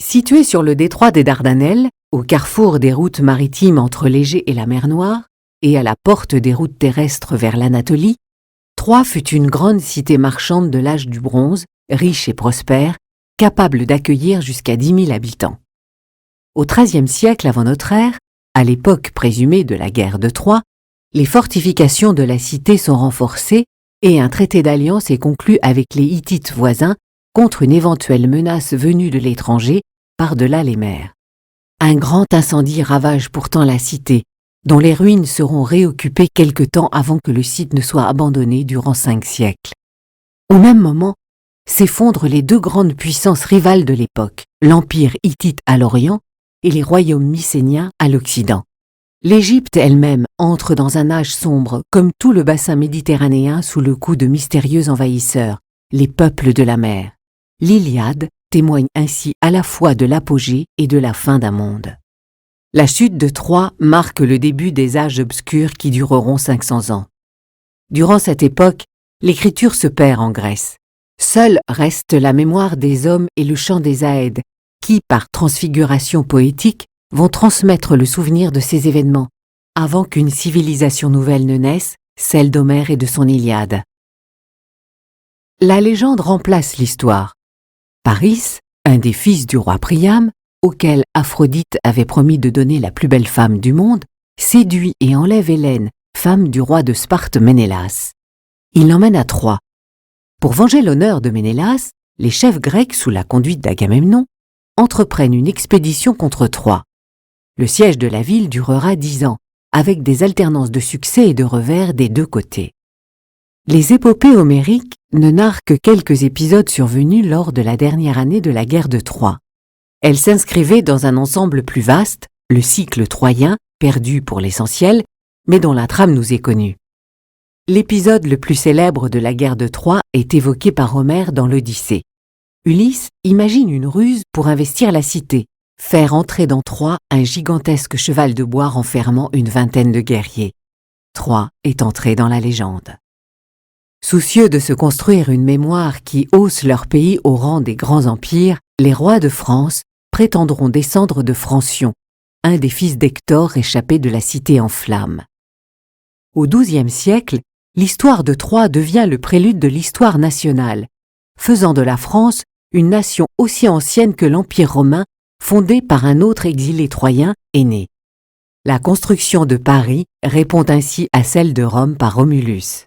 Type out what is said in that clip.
Située sur le détroit des Dardanelles, au carrefour des routes maritimes entre l'Égée et la mer Noire, et à la porte des routes terrestres vers l'Anatolie, Troie fut une grande cité marchande de l'âge du bronze, riche et prospère, capable d'accueillir jusqu'à 10 000 habitants. Au XIIIe siècle avant notre ère, à l'époque présumée de la guerre de Troie, les fortifications de la cité sont renforcées et un traité d'alliance est conclu avec les Hittites voisins contre une éventuelle menace venue de l'étranger par-delà les mers. Un grand incendie ravage pourtant la cité, dont les ruines seront réoccupées quelque temps avant que le site ne soit abandonné durant 5 siècles. Au même moment, s'effondrent les deux grandes puissances rivales de l'époque, l'Empire hittite à l'Orient et les royaumes mycéniens à l'Occident. L'Égypte elle-même entre dans un âge sombre comme tout le bassin méditerranéen sous le coup de mystérieux envahisseurs, les peuples de la mer. L'Iliade témoigne ainsi à la fois de l'apogée et de la fin d'un monde. La chute de Troie marque le début des âges obscurs qui dureront 500 ans. Durant cette époque, l'écriture se perd en Grèce. Seule reste la mémoire des hommes et le chant des Aèdes, qui, par transfiguration poétique, vont transmettre le souvenir de ces événements, avant qu'une civilisation nouvelle ne naisse, celle d'Homère et de son Iliade. La légende remplace l'histoire. Paris, un des fils du roi Priam, auquel Aphrodite avait promis de donner la plus belle femme du monde, séduit et enlève Hélène, femme du roi de Sparte Ménélas. Il l'emmène à Troie. Pour venger l'honneur de Ménélas, les chefs grecs, sous la conduite d'Agamemnon, entreprennent une expédition contre Troie. Le siège de la ville durera 10 ans, avec des alternances de succès et de revers des deux côtés. Les épopées homériques ne narrent que quelques épisodes survenus lors de la dernière année de la guerre de Troie. Elles s'inscrivaient dans un ensemble plus vaste, le cycle troyen, perdu pour l'essentiel, mais dont la trame nous est connue. L'épisode le plus célèbre de la guerre de Troie est évoqué par Homère dans l'Odyssée. Ulysse imagine une ruse pour investir la cité, faire entrer dans Troie un gigantesque cheval de bois renfermant une vingtaine de guerriers. Troie est entré dans la légende. Soucieux de se construire une mémoire qui hausse leur pays au rang des grands empires, les rois de France prétendront descendre de Francion, un des fils d'Hector échappé de la cité en flammes. Au XIIe siècle, l'histoire de Troie devient le prélude de l'histoire nationale, faisant de la France une nation aussi ancienne que l'Empire romain, fondé par un autre exilé troyen, Énée. La construction de Paris répond ainsi à celle de Rome par Romulus.